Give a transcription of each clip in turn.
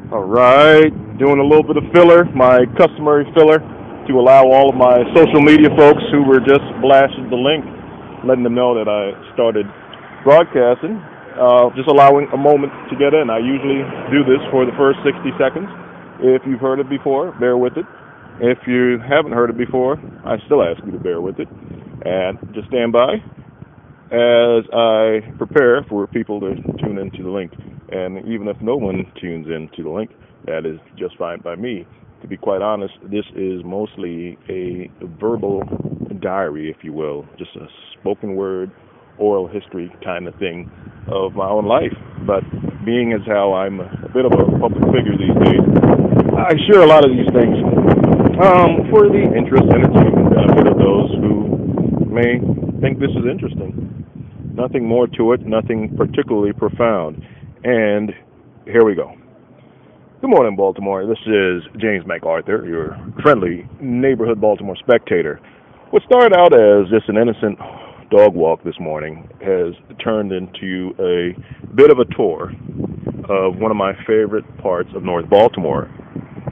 All right, doing a little bit of filler, my customary filler, to allow all of my social media folks who were just blasting the link, letting them know that I started broadcasting, just allowing a moment to get in. I usually do this for the first 60 seconds. If you've heard it before, bear with it. If you haven't heard it before, I still ask you to bear with it. And just stand by as I prepare for people to tune into the link. And even if no one tunes into the link, that is just fine by me. To be quite honest, this is mostly a verbal diary, if you will, just a spoken word, oral history kind of thing of my own life. But being as how I'm a bit of a public figure these days, I share a lot of these things for the interest, entertainment, benefit of those who may think this is interesting. Nothing more to it, nothing particularly profound. And here we go. Good morning, Baltimore. This is James MacArthur, your friendly neighborhood Baltimore spectator. What started out as just an innocent dog walk this morning has turned into a bit of a tour of one of my favorite parts of North Baltimore.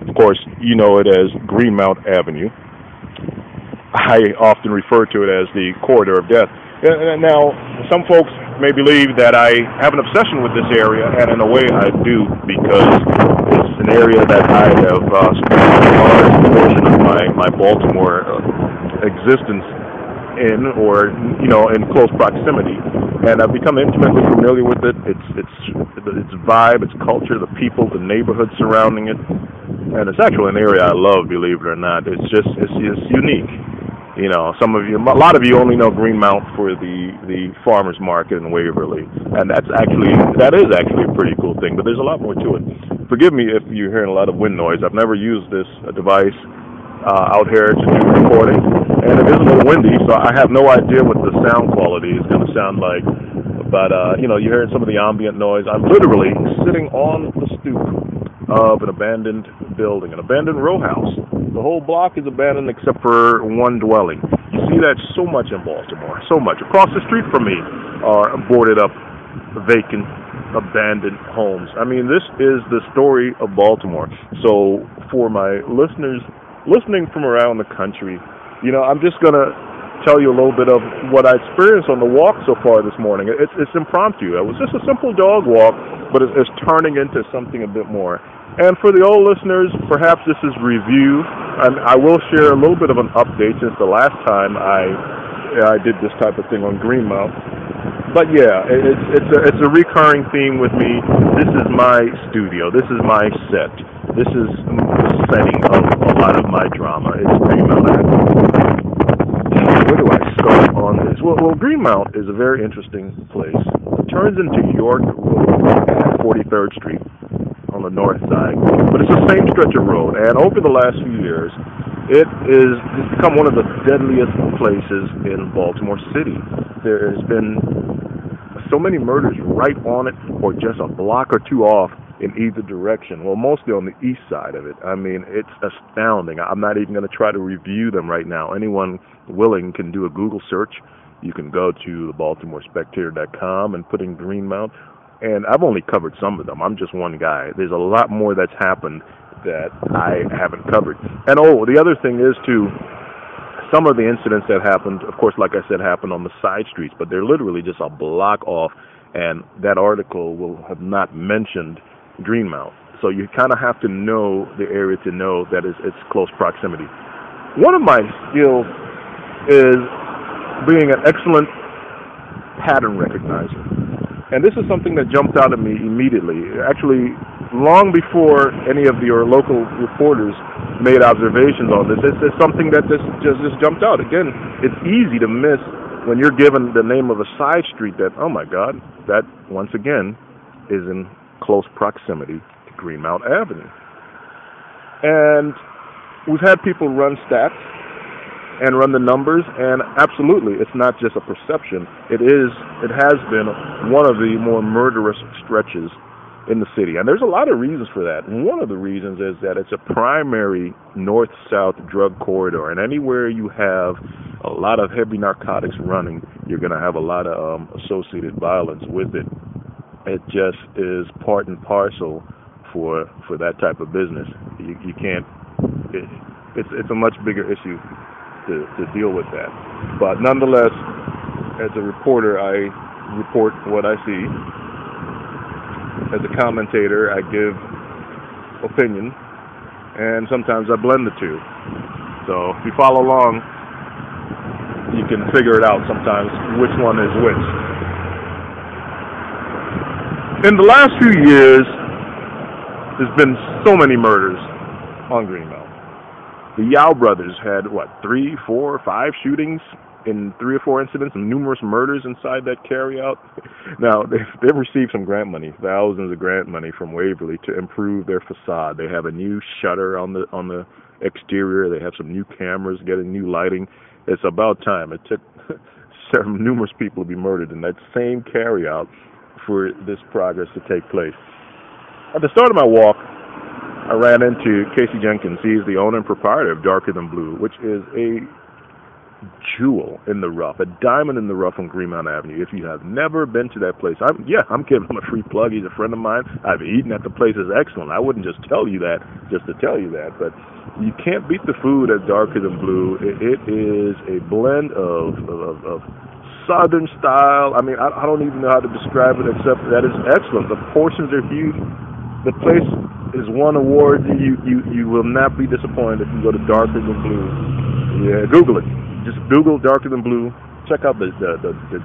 Of course, you know it as Greenmount Avenue. I often refer to it as the corridor of death. Now, some folks may believe that I have an obsession with this area, and in a way I do, because it's an area that I have spent a large portion of my Baltimore existence in, or in close proximity, and I've become intimately familiar with it. Its vibe, its culture, the people, the neighborhood surrounding it, and it's actually an area I love. Believe it or not, it's unique. A lot of you only know Greenmount for the farmers market in Waverly, and that is actually a pretty cool thing. But there's a lot more to it. Forgive me if you're hearing a lot of wind noise. I've never used this device out here to do recording, and it is a little windy, so I have no idea what the sound quality is going to sound like. But you're hearing some of the ambient noise. I'm literally sitting on the stoop of an abandoned building, an abandoned row house. The whole block is abandoned except for one dwelling. You see that so much in Baltimore, so much. Across the street from me are boarded up, vacant, abandoned homes. I mean, this is the story of Baltimore. So for my listeners listening from around the country, I'm just going to tell you a little bit of what I experienced on the walk so far this morning. It's impromptu. It was just a simple dog walk, but it's turning into something a bit more. And for the old listeners, perhaps this is review. I will share a little bit of an update since the last time I did this type of thing on Greenmount. But yeah, it's a recurring theme with me. This is my studio. This is my set. This is the setting of a lot of my drama. It's Greenmount Avenue. Where do I start on this? Well, Greenmount is a very interesting place. It turns into York Road at 43rd Street on the north side, but it's the same stretch of road. And over the last few years, it's become one of the deadliest places in Baltimore City. There has been so many murders right on it, or just a block or two off in either direction. Well, mostly on the east side of it. I mean, it's astounding. I'm not even going to try to review them right now. Anyone willing can do a Google search. You can go to thebaltimorespectator.com and put in Greenmount. And I've only covered some of them. I'm just one guy. There's a lot more that's happened that I haven't covered. And the other thing is, too, some of the incidents that happened, of course, like I said, happened on the side streets, but they're literally just a block off, and that article will have not mentioned Greenmount. So you kind of have to know the area to know that it's close proximity. One of my skills is being an excellent pattern recognizer. And this is something that jumped out at me immediately. Actually, long before any of your local reporters made observations on this, it's something that just jumped out. Again, it's easy to miss when you're given the name of a side street that, oh my God, that once again is in close proximity to Greenmount Avenue. And we've had people run stats and run the numbers, and absolutely, it's not just a perception. It has been one of the more murderous stretches in the city, and there's a lot of reasons for that. And one of the reasons is that it's a primary north-south drug corridor, and anywhere you have a lot of heavy narcotics running, you're going to have a lot of associated violence with it. It just is part and parcel for that type of business. You can't. It's a much bigger issue to deal with that. But nonetheless, as a reporter, I report what I see. As a commentator, I give opinion, and sometimes I blend the two. So if you follow along, you can figure it out sometimes which one is which. In the last few years, there's been so many murders on Greenmount. The Yao brothers had, 3, 4, 5 shootings in 3 or 4 incidents and numerous murders inside that carryout. Now, they've received some grant money, thousands of grant money from Waverly to improve their facade. They have a new shutter on the exterior. They have some new cameras, getting new lighting. It's about time. It took numerous people to be murdered in that same carryout for this progress to take place. At the start of my walk, I ran into Casey Jenkins. He's the owner and proprietor of Darker Than Blue, which is a jewel in the rough, a diamond in the rough on Greenmount Avenue. If you have never been to that place, I'm giving him a free plug. He's a friend of mine. I've eaten at the place. It's excellent. I wouldn't just tell you that just to tell you that, but you can't beat the food at Darker Than Blue. It is a blend of Southern style. I mean, I don't even know how to describe it except that it's excellent. The portions are huge. The place has won awards. You will not be disappointed if you go to Darker Than Blue. Yeah, Google it. Just Google Darker Than Blue. Check out the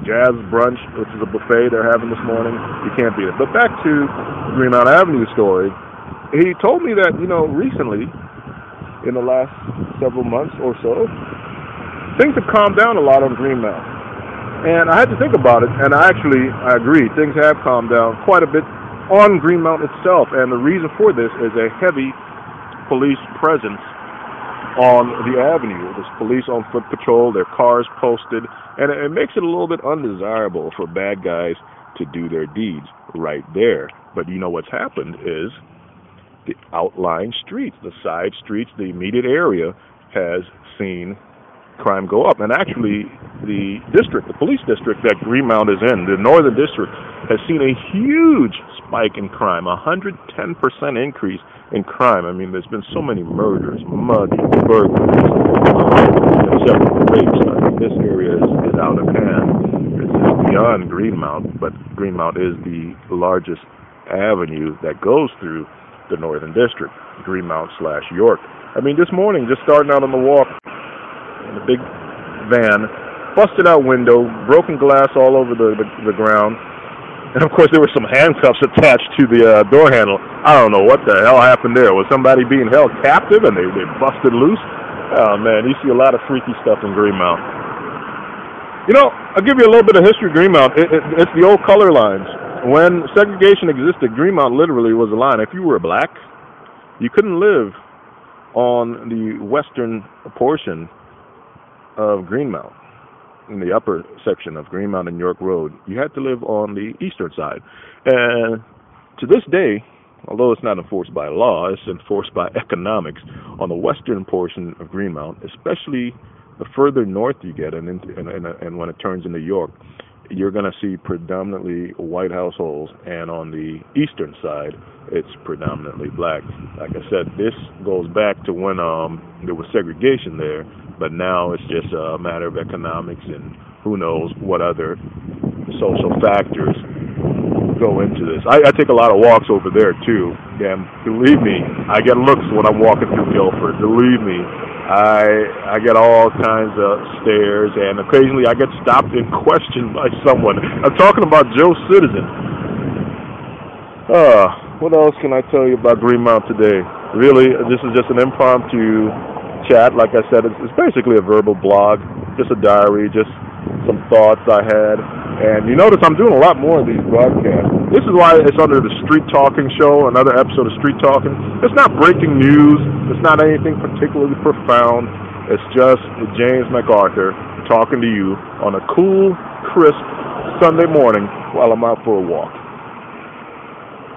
jazz brunch, which is a buffet they're having this morning. You can't beat it. But back to Greenmount Avenue story. He told me that, recently, in the last several months or so, things have calmed down a lot on Greenmount. And I had to think about it, and I agree. Things have calmed down quite a bit on Greenmount itself, and the reason for this is a heavy police presence on the avenue. There's police on foot patrol, their cars posted, and it makes it a little bit undesirable for bad guys to do their deeds right there. But what's happened is the outlying streets, the side streets, the immediate area has seen crime go up. And actually, the police district that Greenmount is in, the northern district, has seen a huge spike in crime, 110% increase in crime. I mean, there's been so many murders, muggings, burglaries, several rapes. I mean, this area is out of hand. It's beyond Greenmount, but Greenmount is the largest avenue that goes through the northern district, Greenmount/York. I mean, this morning, just starting out on the walk, in a big van, busted out window, broken glass all over the ground, and of course there were some handcuffs attached to the door handle. I don't know what the hell happened there. Was somebody being held captive and they busted loose? Oh man, you see a lot of freaky stuff in Greenmount. I'll give you a little bit of history of Greenmount. It's the old color lines. When segregation existed, Greenmount literally was a line. If you were black, you couldn't live on the western portion of Greenmount, in the upper section of Greenmount and York Road. You had to live on the eastern side. And to this day, although it's not enforced by law, it's enforced by economics. On the western portion of Greenmount, especially the further north you get and when it turns into York, you're going to see predominantly white households, and on the eastern side, it's predominantly black. Like I said, this goes back to when there was segregation there, but now it's just a matter of economics and who knows what other social factors go into this. I take a lot of walks over there, too, and believe me, I get looks when I'm walking through Guilford. Believe me, I get all kinds of stares, and occasionally I get stopped and questioned by someone. I'm talking about Joe Citizen. What else can I tell you about Greenmount today? Really, this is just an impromptu chat. Like I said, it's basically a verbal blog, just a diary, just some thoughts I had. And you notice I'm doing a lot more of these broadcasts. This is why it's under the Street Talking Show, another episode of Street Talking. It's not breaking news. It's not anything particularly profound. It's just James MacArthur talking to you on a cool, crisp Sunday morning while I'm out for a walk.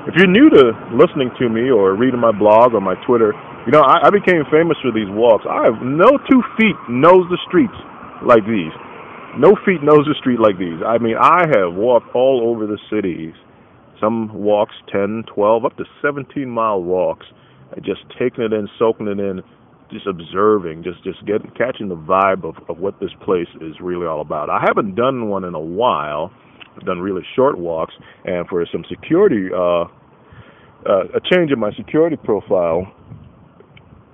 If you're new to listening to me or reading my blog or my Twitter, I became famous for these walks. No 2 feet knows the streets like these. No feet knows the street like these. I mean, I have walked all over the cities Some walks 10, 12, up to 17-mile walks. Just taking it in, soaking it in, just observing, just catching the vibe of what this place is really all about. I haven't done one in a while. I've done really short walks, and for some security, a change in my security profile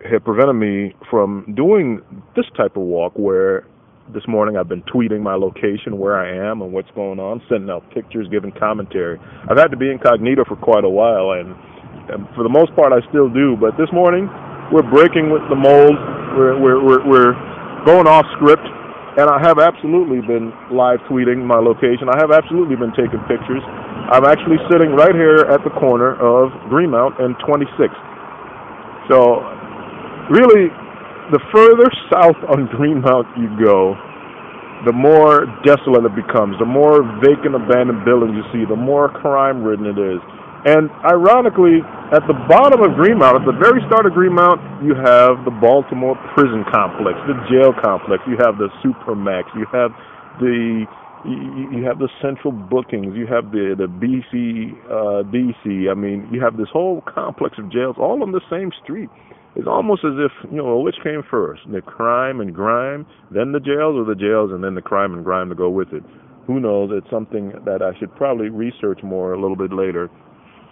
had prevented me from doing this type of walk, where this morning I've been tweeting my location, where I am and what's going on, sending out pictures, giving commentary. I've had to be incognito for quite a while, and for the most part I still do, but this morning we're breaking with the mold. We're going off script, and I have absolutely been live tweeting my location. I have absolutely been taking pictures. I'm actually sitting right here at the corner of Greenmount and 26th. So really, the further south on Greenmount you go, the more desolate it becomes, the more vacant, abandoned buildings you see, the more crime-ridden it is. And ironically, at the bottom of Greenmount, at the very start of Greenmount, you have the Baltimore prison complex, the jail complex. You have the Supermax. You have the Central Bookings. You have the DC. I mean, you have this whole complex of jails all on the same street. It's almost as if, which came first, the crime and grime, then the jails, or the jails and then the crime and grime to go with it. Who knows? It's something that I should probably research more a little bit later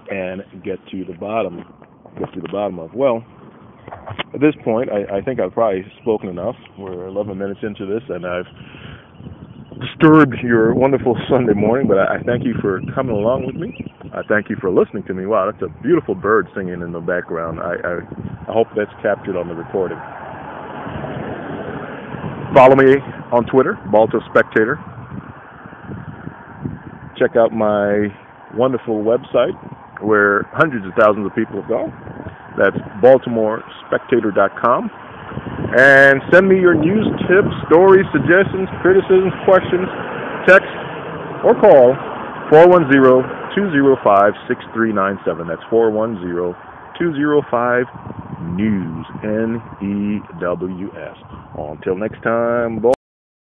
and get to the bottom of. Well, at this point, I think I've probably spoken enough. We're 11 minutes into this, and I've disturbed your wonderful Sunday morning, but I thank you for coming along with me. I thank you for listening to me. Wow, that's a beautiful bird singing in the background. I hope that's captured on the recording. Follow me on Twitter, Balto Spectator. Check out my wonderful website, where hundreds of thousands of people have gone. That's BaltimoreSpectator.com. And send me your news, tips, stories, suggestions, criticisms, questions, text, or call 410-205-6397. That's 410-205-NEWS, NEWS. Until next time,